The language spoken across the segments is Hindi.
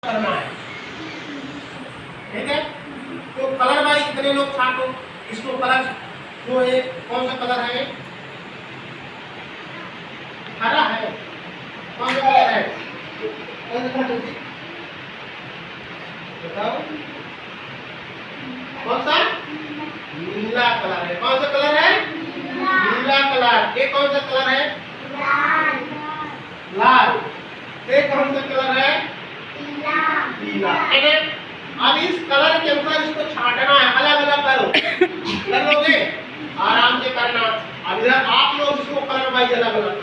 करना है। ठीक है, तो कलर वाइज इतने लोग छाटो। इसको कलर जो है कौन सा कलर है? हरा है। कौन सा कलर है? कौन सा कलर है? बताओ कौन सा? नीला कलर है। कौन सा कलर है? नीला कलर। ये कौन सा कलर है? लाल। ये कौन सा कलर है? पीला। अब इस कलर के ऊपर इसको छाटना है, अलग अलग करो। कर लोगे? आराम से करना। अब इधर आप लोग इसको कलर वाइज अलग अलग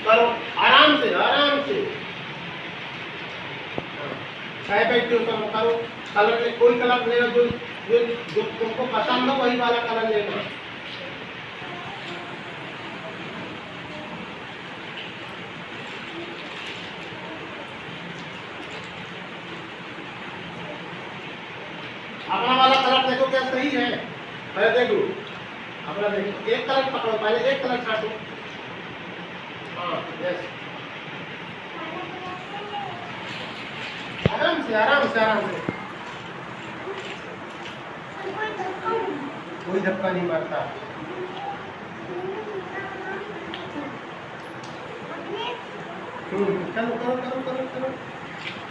करो, आराम से आराम से। बैठे हो करो। कलर में कोई कलर लेना जो जो जो तुमको पसंद हो वही वाला कलर लेना। अपना वाला कलर देखो क्या सही है। पहले देखो अपना, देखो एक कलर पकड़ो, पहले एक कलर छाटो। हाँ यस, आराम से आराम से आराम से। कोई धक्का नहीं मारता। चलो करो करो करो करो।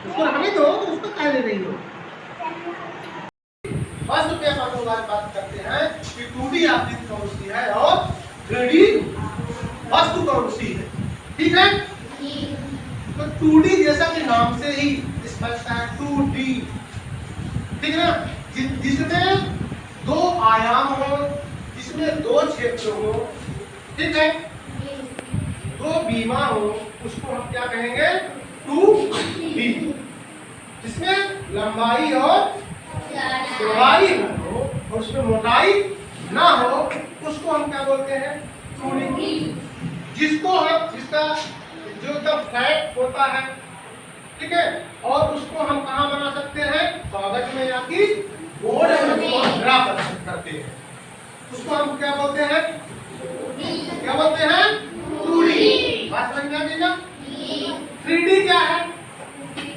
उसको रहने दो, उसको क्या ले रही हो? बस रुपया बात करते हैं कि 2D आकृति कौन सी है और 3D वस्तु कौन सी है। ठीक है, तो 2D जैसा कि नाम से ही स्पष्ट है, 2D। ठीक है ना, जिसमें दो आयाम हो, जिसमें दो क्षेत्र हो, ठीक है, दो बीमा हो, उसको हम क्या कहेंगे? 2D। जिसमें लंबाई और चौड़ाई हो और उसमें मोटाई ना हो, उसको हम क्या बोलते हैं? 2D। जिसका जो एकदम फ्लैट होता है, ठीक है, और उसको हम कहाँ बना सकते हैं? कागज में या कि बोर्ड में ड्रा करते हैं, उसको हम क्या बोलते हैं? क्या बोलते हैं? 2D। बात समझ में आ गई ना? 3D क्या है?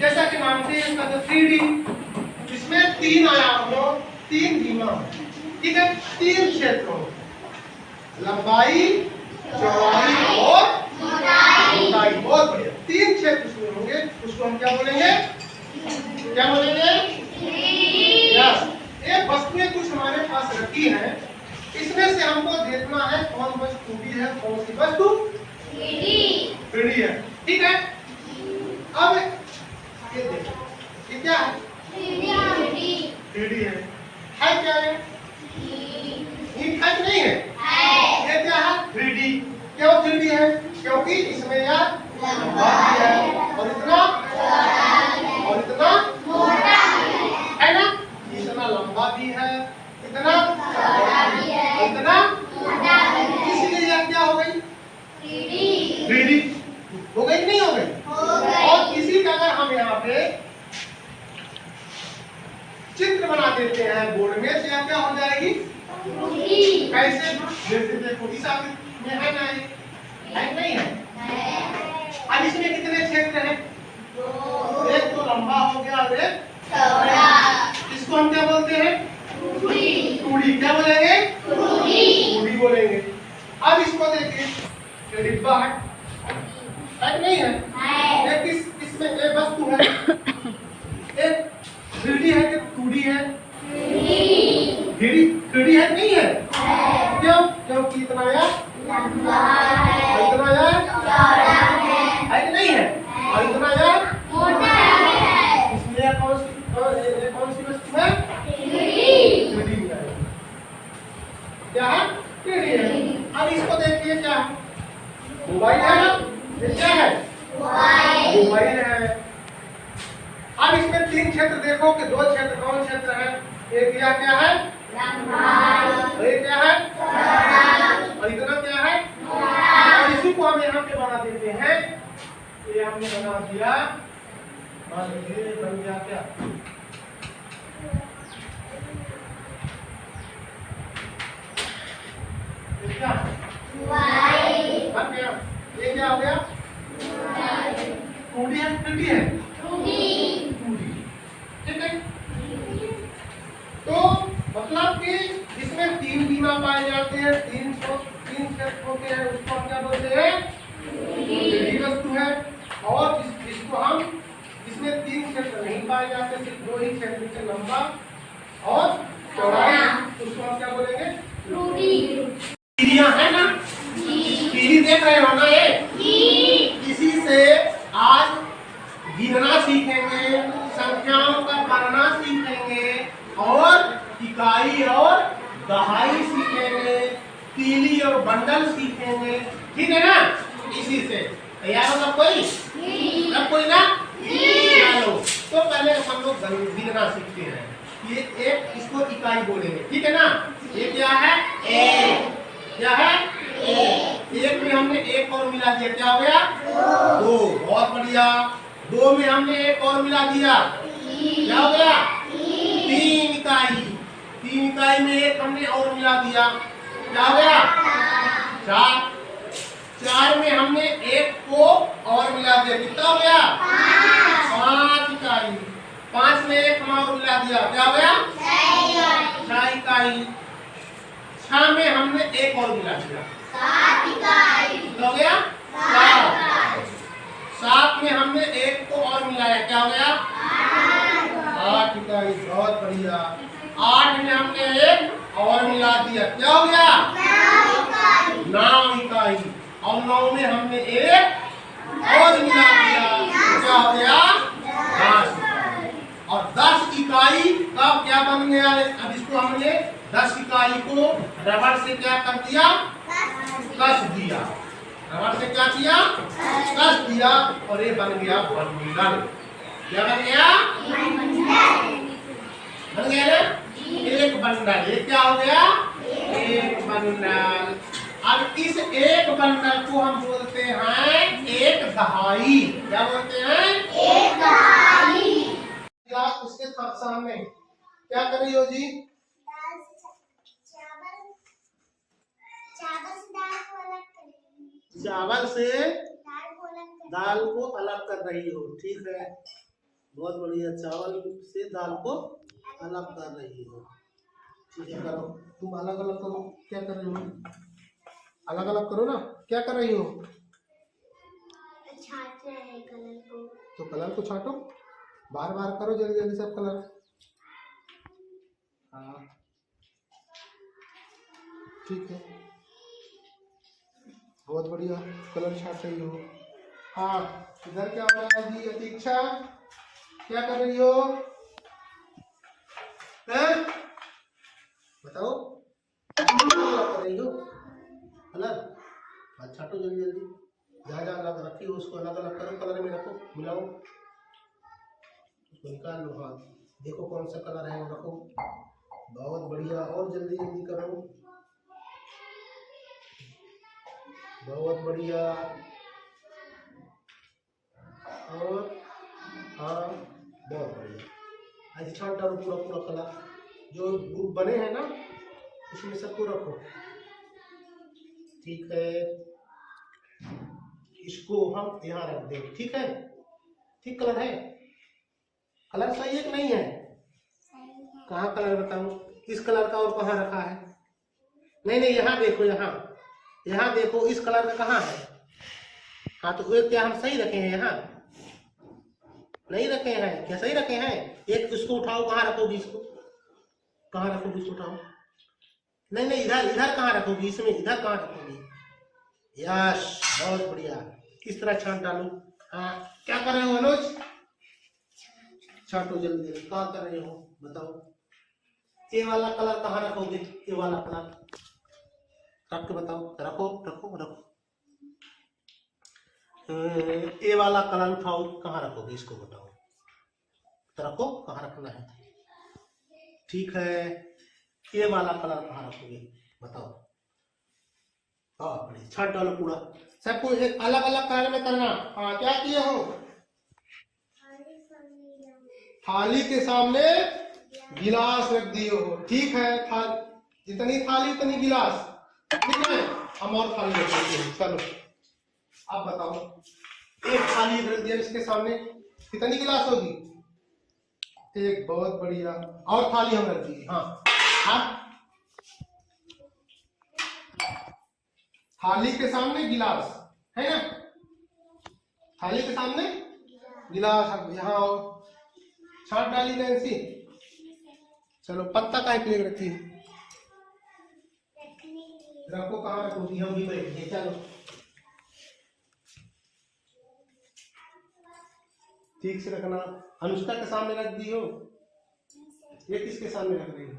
जैसा कि नाम से इसका तो 3D, इसमें तीन आयाम हो, तीन बीमा हो, ठीक है, तीन क्षेत्र हो, लंबाई, चौड़ाई और मोटाई। बहुत बढ़िया, तीन क्षेत्र उसमें होंगे, उसको हम क्या बोलेंगे? क्या बोलेंगे? यस। एक वस्तुएं कुछ हमारे पास रखी है, इसमें से हमको देखना है कौन वस्तु 2D है, कौन सी वस्तु 3D है। ठीक है, अब ये देखो, ये क्या है? 3D है क्या है? ठीक है कि नहीं है? ये क्या है? 3D। क्यों 3D है? क्योंकि इसमें यह लंबा भी है और इतना मोटा है ना? इतना लंबा भी है, इतना चौड़ा भी है, इतना मोटा भी है। इसलिए यह क्या हो गई? 3D हो गई, नहीं हो गई? और इसी का अगर हम यहाँ पे चित्र बना देते हैं बोर्ड में, तो यह क्या हो जाएगी? कैसे? जैसे देखो इस आकृति में है ना, है नहीं है? अब इसमें कितने क्षेत्र हैं? एक तो लंबा हो गया और एक चौड़ा। इसको हम क्या बोलते हैं? 2D। क्या बोलेंगे? 2D बोलेंगे। अब इसको देखिए, ये डिब्बा है नहीं है? एक इसमें एक वस्तु है, एक 3D है कि 2D है? 3D है नहीं है? क्यों? क्योंकि इतना या लंबा है, इतना या चौड़ा है कि नहीं है? और इतना या मोटा है। इसलिए कौन सी वस्तु है? 3D है। क्या है? 3D है। अब इसको देखिए, क्या है? मोबाइल है ना? ये क्या है? मोबाइल है। अब इसमें तीन क्षेत्र देखो कि दो क्षेत्र कौन क्षेत्र है? एक यह क्या है? लंबाई। एक क्या है? चौड़ाई। और इतना क्या है? मोटाई। और इसी को हम यहाँ पे बना देते हैं। ये हमने बना दिया, मान लीजिए बन गया क्या? क्या बन गया? ये क्या हो गया? 2D है, 3D है। हैं दृढ़ी वस्तु है। और इसको हम इसमें 3 क्षेत्र नहीं पाए जाते, सिर्फ 2 ही क्षेत्र से लंबा और चौड़ाई, उसको हम क्या बोलेंगे? पीढ़ियां है ना, पीढ़ी देख रहे हो ना ये, इसी से आज गिनना सीखेंगे, संख्याओं का पढ़ना सीखेंगे और इकाई और दहाई सीखेंगे, तीली और बंडल सीखेंगे, ठीक है ना। इसी से तैयार हो सब कोई? सब कोई ना? चलो तो पहले हम लोग गिनना सीखते हैं। ये एक, इसको इकाई बोलेंगे, ठीक है ना। ये क्या है? एक। क्या है? एक में हमने एक और मिला दिया, क्या हो गया? 2। बहुत बढ़िया। 2 में हमने एक और मिला दिया, क्या हो गया? 3 इकाई। 3 इकाई में एक हमने और मिला दिया, क्या हो गया? 4। 4 में हमने एक को और मिला दिया, कितना हो गया? 5 इकाई। 5 में एक हम और मिला दिया, क्या हो गया? 6 इकाई। 6 में हमने एक और मिला दिया, 7 इकाई। हो गया? 7। 7 में हमने एक को और मिलाया, क्या हो गया? 8 इकाई। बहुत बढ़िया। 8 में हमने एक और मिला दिया, क्या हो गया? 9 इकाई। और 9 में हमने एक और मिला दिया, क्या हो गया? 10 इकाई। और 10 इकाई का क्या बन गया? अब इसको हमने 10 इकाई को रबड़ से क्या कर दिया? कस दिया। रबड़ से क्या किया? कस दिया और ये बन गया बंडल। क्या बन गया? बन गया ना? एक बंडल। ये क्या हो गया? एक बंडल। अब इस एक बंडल को हम बोलते हैं एक दहाई। क्या बोलते हैं? एक दहाई। आप उसके सामने क्या कर रही हो जी? चावल से दाल को अलग कर रही हो, ठीक है। बहुत बढ़िया। चावल से दाल को अलग कर रही हो, ठीक है। करो, तुम अलग अलग करो। क्या कर रही हो? अलग अलग करो ना। क्या कर रही हो? छाट रहे हैं कलर को। तो कलर को छाटो, बार बार करो, जल्दी जल्दी सब कलर। हाँ ठीक है, बहुत बढ़िया। कलर छाट रही हो। हाँ, इधर क्या हो रहा है जी? अतीक्षा क्या कर रही हो? हैं? बताओ, क्या कर रही हो? कलर छाटो जल्दी जल्दी। जहाँ जहाँ अलग रखी हो उसको अलग अलग करो, कलर में रखो, मिलाओ, उसको निकाल लो। हाँ देखो कौन सा कलर है वो रखो। बहुत बढ़िया। और जल्दी जल्दी करो। बहुत बढ़िया। और हाँ बहुत बढ़िया। ऐसे छाट डालो पूरा पूरा कलर, जो ग्रुप बने हैं ना उसमें सबको रखो, ठीक है। इसको हम यहाँ रख दें, ठीक है। ठीक कलर है? कलर सही है कि नहीं है? कहाँ कलर बताओ? इस कलर का और कहाँ रखा है? नहीं नहीं, यहाँ देखो, यहाँ देखो, इस कलर का कहाँ है? हाँ तो ये क्या हम सही रखे हैं? यहाँ नहीं रखे हैं क्या? सही रखे हैं। एक इसको उठाओ, कहाँ रखोगी इसको? कहाँ रखोगी इसको? उठाओ। नहीं नहीं, इधर इधर कहाँ रखोगी? इसमें इधर कहाँ रखोगी? यस, बहुत बढ़िया। किस तरह छांट डालो। हाँ, क्या कर रहे हो अनुज? छांटो जल्दी जल्दी। कहाँ कर रहे हो बताओ? ये वाला कलर कहाँ रखोगे? ये वाला कलर रख के बताओ। रखो रखो रखो। ये वाला कलर उठाओ, कहाँ रखोगे इसको बताओ? तो रखो, कहाँ रखना है? ठीक है। ये वाला कलर कहाँ रखोगे बताओ? हाँ बढ़िया, छाट डालो पूरा। सबको एक अलग अलग कलर में करना। हाँ, क्या किए हो? थाली के सामने गिलास रख दिए हो, ठीक है। जितनी थाली उतनी गिलास, ठीक है। हम और थाली रख देते हैं। चलो आप बताओ, एक थाली रख दिया इसके सामने, कितनी गिलास होगी? एक, बहुत बढ़िया। और थाली हम रख दी। हाँ, थाली के सामने गिलास, है ना। थाली के सामने गिलास, यहाँ आओ, छाट डाली नैन्सी। चलो पत्ता का प्लेट रखी है, रखो, कहाँ रखोगी, हम भी बैठे। चलो ठीक से रखना। अनुष्का के सामने रख दी हो, ये किसके सामने रख रही हो?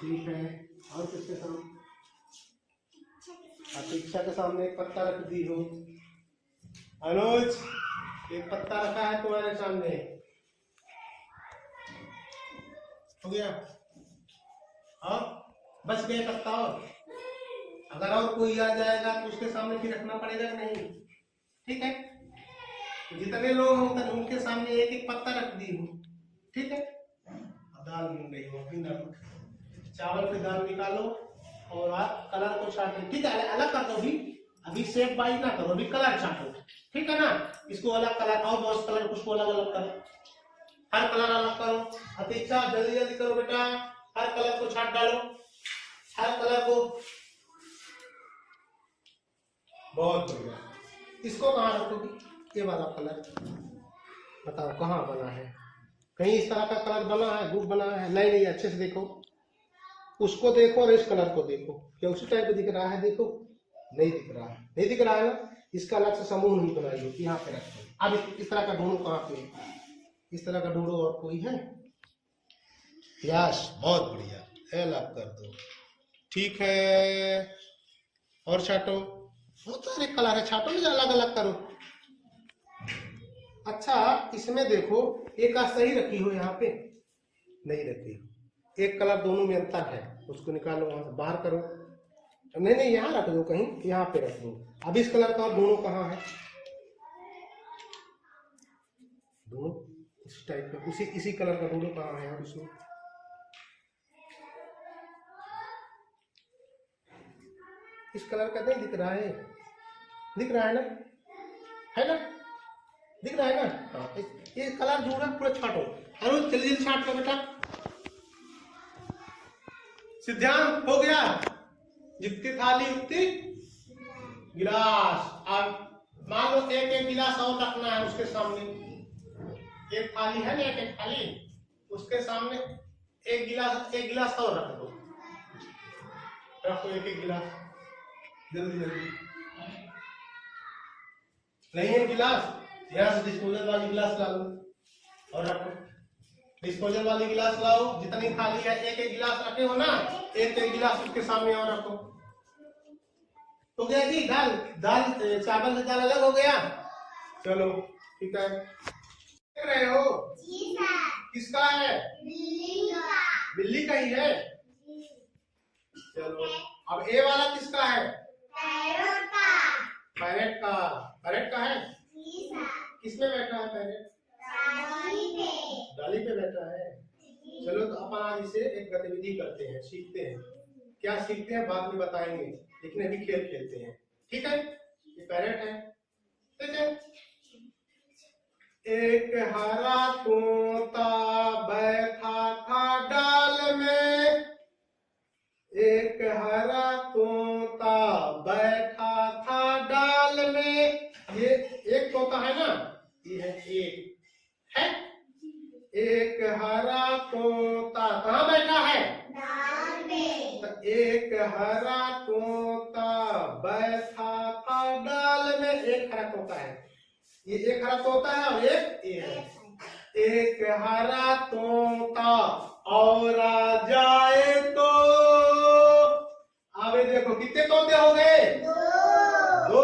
ठीक है। और किसके सामने? प्रतीक्षा के सामने एक पत्ता रख दी हो। अनुज, एक पत्ता रखा है तुम्हारे सामने, हो गया? हाँ, बच गए पत्ता। और अगर और कोई आ जाएगा तो उसके सामने भी रखना पड़ेगा कि नहीं? ठीक है, जितने लोग हों उनके सामने एक एक पत्ता रख दी हूँ। ठीक है। दाल मिल रही हो, अभी चावल पे दाल निकालो और आप कलर को छाटो। ठीक है, अलग कर दो। अभी शेप बाई ना करो, अभी कलर छाटो। ठीक है ना। इसको अलग कलर और बहुत कलर, उसको अलग अलग करो, हर कलर अलग करो। प्रतीक्षा जल्दी जल्दी करो बेटा, हर कलर को छाट डालो, हर कलर को। बहुत बढ़िया। इसको कहाँ रखोगी? ये वाला कलर बताओ कहाँ बना है? कहीं इस तरह का कलर बना है, ग्रुप बना है? नहीं नहीं, अच्छे से देखो, उसको देखो और इस कलर को देखो, क्या उसी टाइप का दिख रहा है? देखो, नहीं दिख रहा है, नहीं दिख रहा है ना। इसका अलग से समूह नहीं बनाई होती, यहाँ पे रखो। अब इस तरह का ढूंढो, कहाँ पे इस तरह का ढूंढो, और कोई है? यस, बहुत बढ़िया, अलग कर दो। ठीक है, और छाटो। बहुत सारे कलर है, छाटो ना, अलग अलग करो। अच्छा, इसमें देखो, एक सही रखी हो, यहाँ पे नहीं रखी हो। एक कलर दोनों में अंतर है, उसको निकालो, वहां से बाहर करो। नहीं नहीं, यहाँ रख दो, कहीं यहाँ पे रख दो। अब इस कलर का दोनों कहाँ है? दोनों इस टाइप का, इसी कलर का दोनों कहाँ है? और इसमें इस कलर का नहीं दिख रहा है? दिख रहा है ना? है ना? दिख रहा है ना? हाँ, ये कलर जो है पूरा छाटो। अरे जल्दी जल्दी छाट लो बेटा। सिद्धांत हो गया? जितनी थाली उतनी गिलास। अब मान लो एक एक गिलास और रखना है उसके सामने। एक थाली है ना, एक एक थाली, उसके सामने एक गिलास और रख दो। रखो एक एक गिलास, जल्दी जल्दी। नहीं है गिलास, यहाँ से डिस्पोजल वाली गिलास ला लो और रखो। डिस्पोजल वाली गिलास लाओ, जितनी थाली है एक एक गिलास रखे हो ना, एक एक गिलास उसके सामने और रखो। हो गया जी? दाल चावल से दाल अलग हो गया। चलो ठीक है। देख रहे हो? जी सर। किसका है? बिल्ली का। बिल्ली का ही है? चलो, अब ए वाला किसका है? पैरट का। पैरट का। पैरट का है? जी सर। किसमें बैठा है पैरट? डाली पे। डाली पे बैठा है। चलो, तो अपन आज इसे एक गतिविधि करते हैं, सीखते हैं। क्या सीखते हैं बाद में बताएंगे, लेकिन अभी खेल खेलते हैं। ठीक है? ये पैरट है, ठीक है? एक हरा तोता बैठा था डाल में, एक हरा तोता बैठा था डाल में। ये एक तोता है ना, ये है एक, है एक हरा तोता कहाँ बैठा है? डाल में। तो एक हरा तोता बैठा था डाल में। एक हरा तोता है, ये एक हरा तोता है और एक ये है। एक हरा तोता और आ जाए तो, आगे देखो कितने तोते हो गए? दो।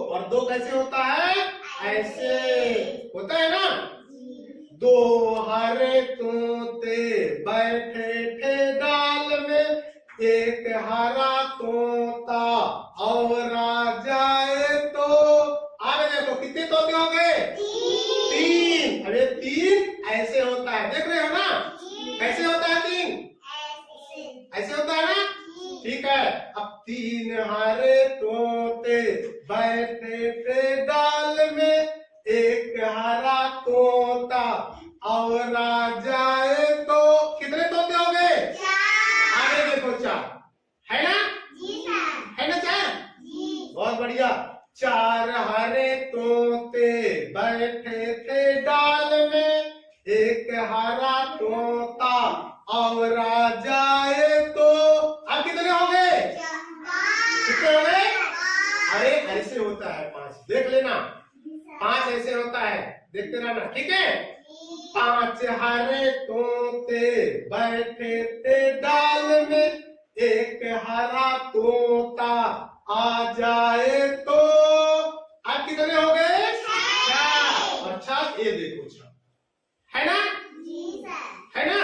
और दो कैसे होता है? ऐसे होता है ना। दो हरे तोते बैठे थे डाल में, एक हरा तोता और आ जाए तो, आगे देखो कितने तोते हो गए? तीन। अरे तीन ऐसे होता है, देख रहे हो ना? कैसे होता है तीन? ऐसे होता है ना? ठीक है। अब तीन हरे तोते बैठे थे डाल में, एक हरा तोता और आ जाए तो, कितने तोते हो गए? आगे देखो चार, है ना? जी सर। है ना चार? जी। बहुत बढ़िया। बैठे थे डाल में एक हरा तोता और आ जाए तो। अब कितने हो गए? कितने हो गए? अरे ऐसे होता है 5, देख लेना 5 ऐसे होता है, देखते रहना, ठीक है। 5 हरे तोते बैठे थे डाल में एक हरा तोता आ जाए तो। अब कितने हो गए? 4। और 4 ये देखो 6 है ना? है ना?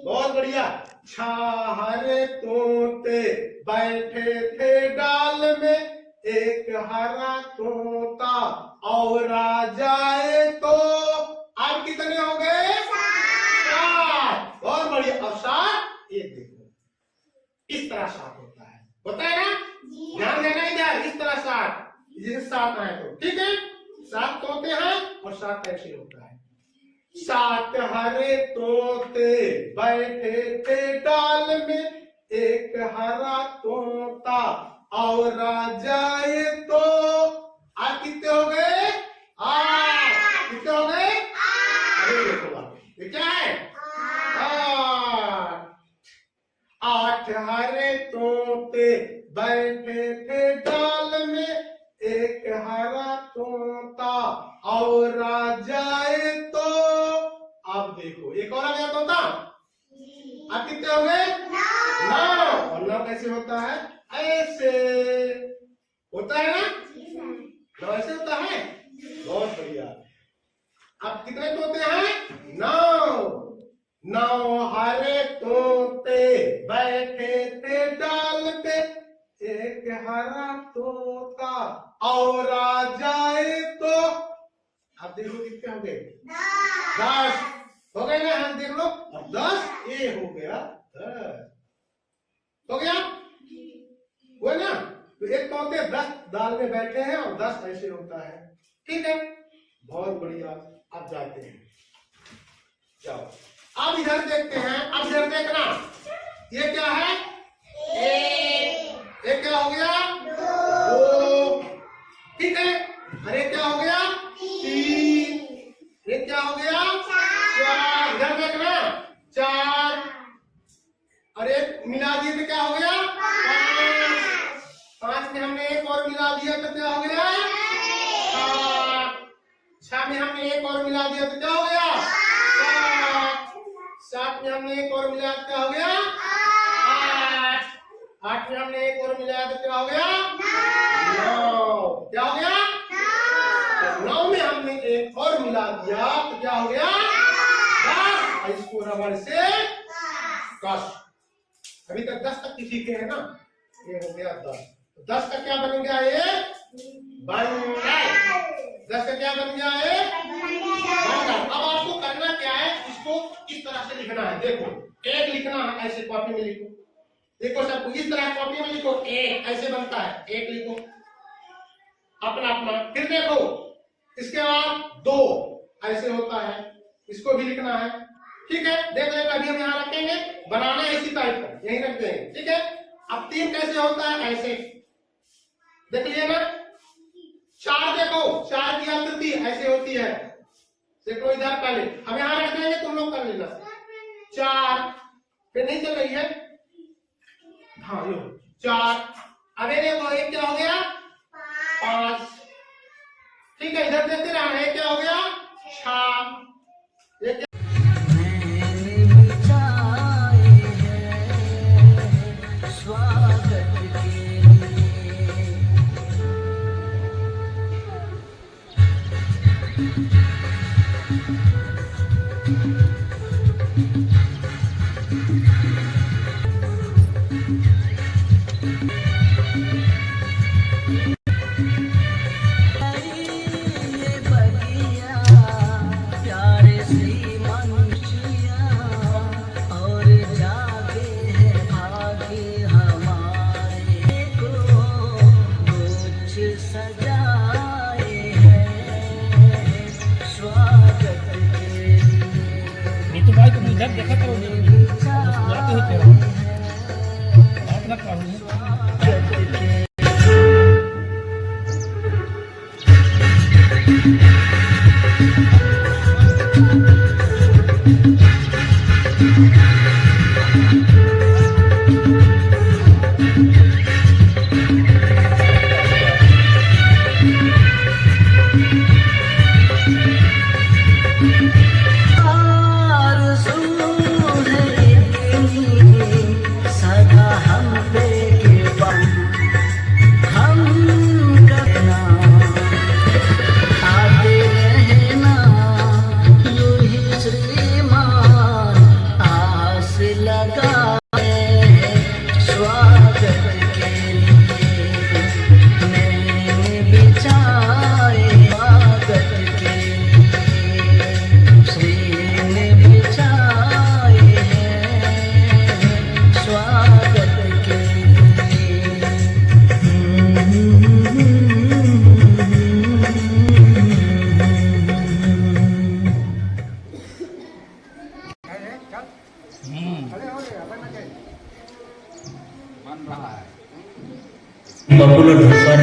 बहुत बढ़िया। 6 हरे तोते बैठे थे डाल में एक हरा तोता और आ जाए तो। अब कितने हो गए? 7। बहुत बढ़िया। और 7 ये देखो इस तरह 7 होता है ना? ध्यान देना इधर, इस तरह 7 जैसे 7 आए तो, ठीक है। 7 तोते हैं और 7 ऐसे होता है। 7 हरे तोते बैठे थे डाल में एक हरा तोता और आ जाए तो। आज कितने हो गए? 8। कितने हो गए? अरे देखो ये क्या है? 8 हरे तोते बैठे थे डाल में एक हरा तोता और आ जाए तो। अब देखो एक और आ गया तोता। अब कितने हो गए? 9। और 9 कैसे होता है? ऐसे होता है ना? 9 ऐसे होता है। बहुत बढ़िया। अब कितने तोते हैं? 9 हरे तोते बैठे थे डाल पे एक हरा तोता और आ जाए तो। अब देखो कितने हो गए? 10 हो गए ना? हम देख लो। अब 10 ये हो गया 10 हो गया, हुआ ना? तो एक तोते 10 दाल में बैठे हैं और 10 ऐसे होता है, ठीक है। बहुत बढ़िया। अब जाते हैं, जाओ। अब इधर देखते हैं। अब इधर देखना, ये क्या है? एक क्या हो गया? 2, ठीक है। अरे क्या हो गया? 3। ये क्या हो गया? 4। इधर देखना 4। अरे मिला दिए तो क्या हो गया? 5 में हमने एक और मिला दिया तो क्या हो गया? 7। 6 में हमने एक और मिला दिया तो क्या हो गया? 7। 7 में हमने एक और मिलाया तो क्या हो गया? 8। 8 में हमने एक और मिलाया तो क्या हो गया? 9। क्या हो गया? 9 में हमने एक और मिला दिया तो क्या हो गया? 10। इसको रबड़ से कस। अभी तक 10 तक सीखे हैं ना? ये हो गया 10। 10 का क्या बन गया? ये बंडल। 10 का क्या बन गया? ये बंडल। अब आपको करना क्या है? इसको इस तरह से लिखना है। देखो एक लिखना है, ऐसे कॉपी में लिखो। देखो सबको इस तरह कॉपी में लिखो। एक ऐसे बनता है, एक लिखो अपना अपना। फिर देखो इसके बाद 2 ऐसे होता है, इसको भी लिखना है, ठीक है। देख लेना, अभी हम यहाँ रखेंगे, बनाना है इसी टाइप का, यही रख देंगे, ठीक है। अब 3 कैसे होता है? ऐसे देख लिया ना। 4 देखो, 4 की आकृति ऐसे होती है, देखो इधर पहले हम यहाँ रख देंगे, तुम लोग कर लेना। 4 फिर नहीं चल रही है, हाँ यो 4। अब ये देखो एक क्या हो गया? 5, ठीक है। इधर देखते रहना, है क्या हो गया? 6। ये क्या? देखा करो जाते होते हो बात ना करो। आरज़ू है इतनी, सदा हम पे कृपा हम करना, आते रहना यूं ही श्रीमान, आस लगाए स्वागत के लिए मैंने बिछाए स्वागत के लिए श्री ने बिछाए हैं स्वागत के बबुल ढोकर